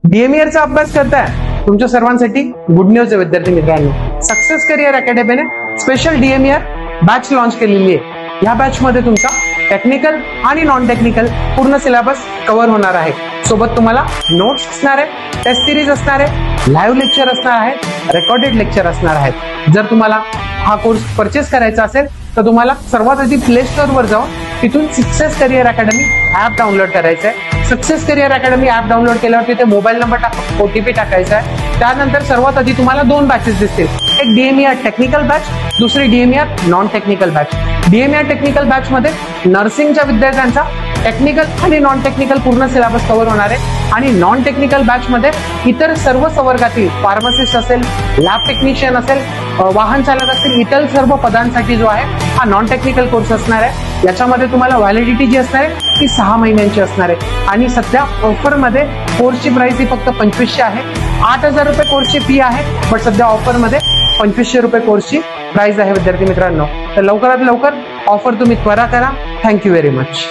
डीएमईआरचा अभ्यास करताय तुमच्या सर्वांसाठी गुड न्यूज आहे विद्यार्थी मित्रांनो. सक्सेस करिअर अकॅडमीने स्पेशल डीएमईआर बॅच लॉन्च केलेली आहे. या बॅच मध्ये तुमचा टेक्निकल आणि नॉन टेक्निकल पूर्ण सिलेबस कव्हर होणार आहे. सोबत तुम्हाला नोट्स असणार आहे, टेस्ट सिरीज असणार आहे, लाईव्ह लेक्चर असणार आहे, रेकॉर्डेड लेक्चर असणार आहेत. जर तुम्हाला हा कोर्स परचेस करायचा असेल तर तुम्हाला सर्वात आधी प्ले स्टोर वर जाऊन तिथून success career academy app download करायचं आहे. Success career academy app download केल्यावर तिथे मोबाईल नंबर टाका, ओटीपी टाकायचा आहे. त्यानंतर सर्वात आधी तुम्हाला दोन बॅचेस दिसतील. एक डीएमईआर टेक्निकल बॅच, दुसरी DMER non technical batch. DMER technical batch मध्ये नर्सिंगच्या विद्यार्थ्यांचा टेक्निकल आणि नॉन टेक्निकल पूर्ण सिलेबस कव्हर होणार आहे. आणि नॉन टेक्निकल बॅच मध्ये इतर सर्व संवर्गातील फार्मासिस्ट असेल, लॅब टेक्निशियन असेल, वाहन चालक असतील, इतर सर्व पदांसाठी जो आहे हा नॉन टेक्निकल कोर्स असणार आहे. याच्यामध्ये तुम्हाला व्हॅलिडिटी जी असणार आहे ती 6 महिन्यांची असणार आहे. आणि सध्या ऑफर मध्ये कोर्सची प्राइस ही फक्त 2500 आहे. 8000 रुपये कोर्सची फी आहे, पण सध्या ऑफर मध्ये 2500 रुपये कोर्सची प्राइस आहे विद्यार्थी मित्रांनो. तर लवकरात लवकर ऑफर तुम्ही त्वरा करा. Thank you very much.